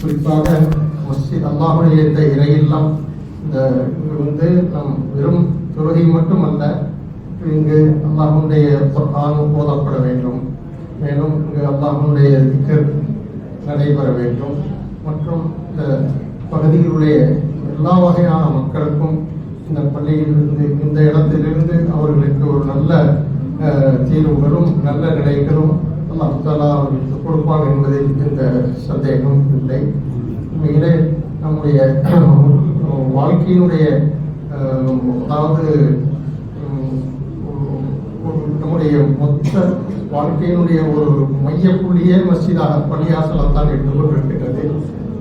குறிப்பாக மஸ்ஜித் அல்லாஹுடைய இந்த இறையெல்லாம் இந்த இங்கு நம் வெறும் தொழுகை மட்டுமல்ல, இங்கு அல்லாஹுடைய குர்ஆன் ஓதப்பட வேண்டும், மேலும் இங்கு அல்லாஹுடைய திக்ர் நடைபெற வேண்டும் மற்றும் இந்த பகுதியிலுடைய எல்லா வகையான மக்களுக்கும் இந்த பள்ளியிலிருந்து இந்த இடத்திலிருந்து அவர்களுக்கு ஒரு நல்ல தீர்வுகளும் நல்ல நிலைகளும் அல்லாஹ் தஆலா அவர்களுக்கு கொடுப்பான் என்பதில் எந்த சந்தேகம் இல்லை. உண்மையிலே நம்முடைய வாழ்க்கையினுடைய அதாவது நம்முடைய மொத்த வாழ்க்கையினுடைய ஒரு மையப்புள்ளியே மஸ்ஜிதாக பள்ளியாசலத்தான் இருந்து கொண்டிருக்கிறது.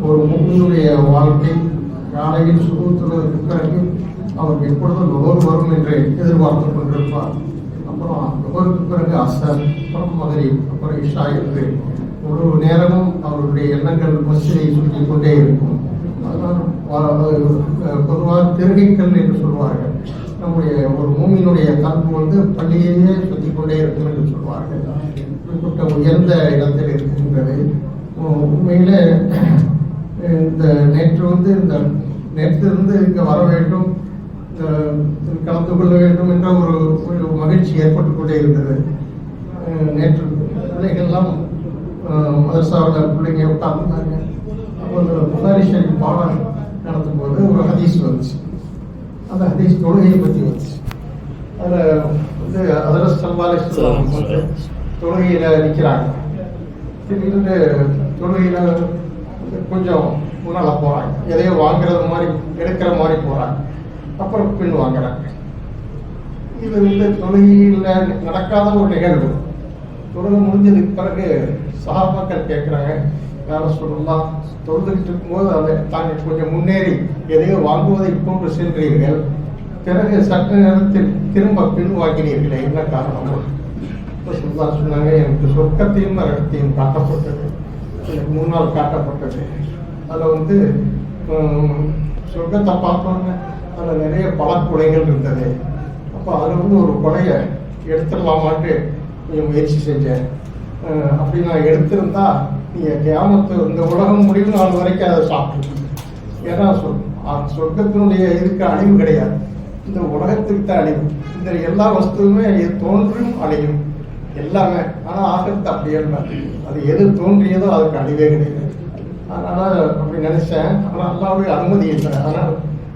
ஒரு முஃமினுடைய வாழ்க்கை காலையில் சுபூத்துவதற்கு பிறகு அவர் எப்பொழுதும் நுகர் வரும் என்று எதிர்பார்த்து கொண்டிருப்பார். அப்புறம் நுகருக்கு பிறகு அசர், அப்புறம் மகரிப், அப்புறம் இஷா என்று ஒரு நேரமும் அவருடைய எண்ணங்கள் மஸ்ஜிதை சுற்றி கொண்டே இருக்கும். அதனால் பொதுவாக திருகைக்கல் என்று சொல்வார்கள். நம்முடைய ஒரு மூமியினுடைய கல்வி பள்ளியையே சுற்றி கொண்டே இருக்கும் என்று சொல்வார்கள். இப்படிப்பட்ட உயர்ந்த இடத்தில் இருக்கின்றது. உண்மையில இந்த நேற்றிலிருந்து இங்கே வர வேண்டும், கலந்து கொள்ள வேண்டும் என்ற ஒரு மகிழ்ச்சி ஏற்பட்டுக் கொண்டே இருந்தது. நேற்று பிள்ளைகள்லாம் மதரசாவில் பிள்ளைங்க உட்கார்ந்தாங்க. ஒரு புகாரி ஷரீஃப் பாடம் நடத்தும் போது ஒரு ஹதீஸ் வந்துச்சு. அந்த ஹதீஸ் தொழுகையை பற்றி வந்துச்சு. அதில் ஹஜ்ரத் ஸல்லல்லாஹு அலைஹி வஸல்லம் தொழுகையில் நிற்கிறாங்க. திடீர்னு தொழுகையில் கொஞ்சம் முன்னால் போகிறாங்க, எதையோ வாங்குறது மாதிரி எடுக்கிற மாதிரி போகிறாங்க, அப்புறம் பின் வாங்குறாங்க. இது தொழுகையில் நடக்காத ஒரு நிகழ்வு. தொழுகை முடிஞ்சதுக்கு பிறகு சஹாபாக்கள் கேட்குறாங்க, யாரை சொல்லலாம், தொழுதுகிட்டு இருக்கும்போது அதை தாங்கள் கொஞ்சம் முன்னேறி எதையோ வாங்குவதை போன்று சென்றீர்கள், பிறகு சற்று நேரத்தில் திரும்ப பின் வாங்கினீர்களே, என்ன காரணம்? சொன்னாங்க, எனக்கு சொர்க்கத்தையும் நரகத்தையும் காட்டப்பட்டது, எனக்கு முன்னால் காட்டப்பட்டது. அதில் சொர்க்கத்தை பார்த்தோன்னே அதில் நிறைய பழக்குடைகள் இருந்தது. அப்போ அதில் ஒரு கொடையை எடுத்துடலாமான்ட்டு கொஞ்சம் முயற்சி செஞ்சேன். அப்படி நான் எடுத்திருந்தா நீங்கள் கியாமத்து இந்த உலகம் முடிவு நாள் வரைக்கும் அதை சாப்பிட்டு, ஏன்னா சொர்க்கத்தினுடைய இதுக்கு அழிவு கிடையாது, இந்த உலகத்துக்கு தான் அழிவு. இந்த எல்லா வஸ்துவுமே தோன்றும் அழியும் எல்லாமே. ஆனால் ஆகத்து அப்படி இல்லை, அது எது தோன்றியதோ அதுக்கு அழிவே கிடையாது. அதனால் அப்படி நினைச்சேன். ஆனால் அல்லாவுடைய அனுமதி இல்லை. அதனால்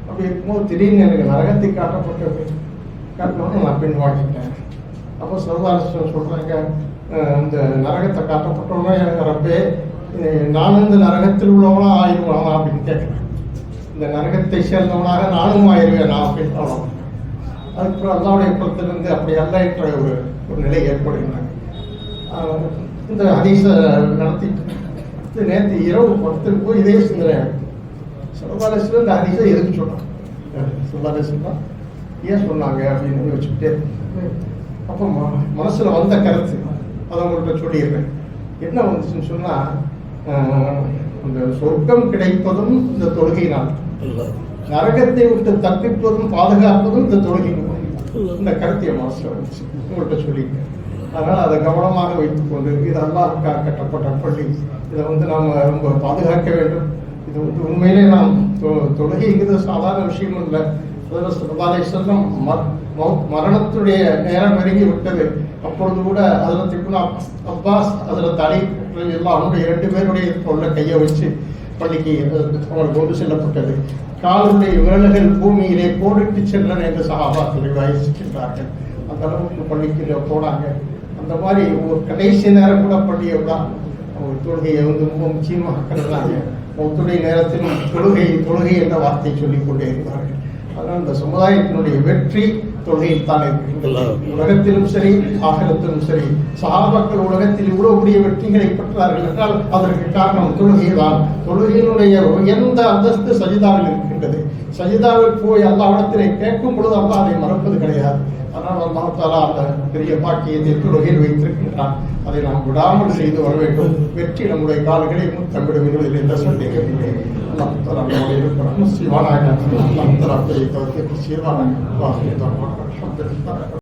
அப்படி இருக்கும்போது திடீர்னு எனக்கு நரகத்தை காட்டப்பட்டது. காட்டினோன்னு நான் பின் வாங்கிட்டேன். அப்போ சரதாரசன் சொல்கிறாங்க, இந்த நரகத்தை காட்டப்பட்டோன்னா ரப்பே, நானும் இந்த நரகத்தில் உள்ளவனா ஆயிடுவானா அப்படின்னு கேட்குறேன். இந்த நரகத்தை சேர்ந்தவனாக நானும் ஆயிடுவேன் நான் அப்படின்னு சொல்லணும். அதுக்கப்புறம் அல்லாவுடைய புறத்திலிருந்து அப்படி அல்ல என்ற ஒரு நிலை ஏற்படுகிறாங்க. இந்த ஹதீஸை நடத்திட்டு நேற்று இரவு படத்துக்கு போய் இதே சிந்தனை சரதாரசன் இந்த ஹதீஸை எதுக்கு சொன்னாங்க, சரதாரசன் ஏன் சொன்னாங்க அப்படின்னு வச்சுக்கிட்டே அப்போ மனசில் வந்த கருத்து அதை உங்கள்கிட்ட சொல்லிடுறேன். என்ன வந்துச்சுன்னு சொன்னால், அந்த சொர்க்கம் கிடைப்பதும் இந்த தொழுகையினால், நரகத்தை விட்டு தப்பிப்பதும் பாதுகாப்பதும் இந்த தொழுகை. இந்த கருத்திய மனசில் வந்துச்சு, உங்கள்கிட்ட சொல்லியிருக்கேன். அதனால் அதை கவனமாக வைத்துக்கொண்டு, இது அல்லாஹ்வுக்காக கட்டப்பட்ட பள்ளி, இதை நாம் ரொம்ப பாதுகாக்க வேண்டும். இது உண்மையிலே நாம் தொழுகைங்கிறது சாதாரண விஷயம் இல்லை. மரணத்துடைய நேரம் நெருங்கி விட்டது. அப்பொழுது கூட ஹஜ்ரத் இப்னு அப்பாஸ், ஹஜ்ரத் அலி எல்லாம் அவனுடைய 2 பேருடைய உள்ள கையை வச்சு பள்ளிக்கு அவர்கள் கொண்டு செல்லப்பட்டது. காலுடைய விரல்கள் பூமியிலே போடிட்டு சென்றன என்று சஹாபாக்கள் வாசிக்கின்றார்கள். அந்த அளவுக்கு பள்ளிக்கு போனாங்க. அந்த மாதிரி ஒரு கடைசி நேரம் கூட பள்ளியை தான் தொழுகையை ரொம்ப முக்கியமாக கருதுனாங்க. ஒத்துடைய நேரத்திலும் தொழுகை என்ற வார்த்தை சொல்லிக் கொண்டே இருந்தார்கள். அதனால் இந்த சமுதாயத்தினுடைய வெற்றி தொழுகையில் தான் இருக்கின்றது. உலகத்திலும் சரி ஆகிரத்திலும் சரி சஹாபாக்கள் உலகத்தில் இவ்வளவு பெரிய வெற்றிகளை பெற்றார்கள் என்றால் அதற்கு காரணம் தொழுகை தான். தொழுகையினுடைய எந்த அந்தஸ்து சஜிதாவில் இருக்கின்றது. சஜிதாவில் போய் அல்லாஹ்விடத்திலே கேட்கும் பொழுது அல்லாஹ் அதை மறப்பது கிடையாது. ஆனால் அல்லாஹ் தஆலா அந்த பெரிய பாக்கியத்தை தொழுகையில் வைத்திருக்கின்றான். அதை நாம் விடாமல் செய்து வர வேண்டும். வெற்றி நம்முடைய கால்களை முத்தமிடும் என்பதில் எந்த சந்தேகமில்லை. அல்லாஹ் தஆலா நம்முடைய இருக்கிறான். சிவானாக அல்லாஹ் தஆலா பெரிய தவத்தை செய்வானாக.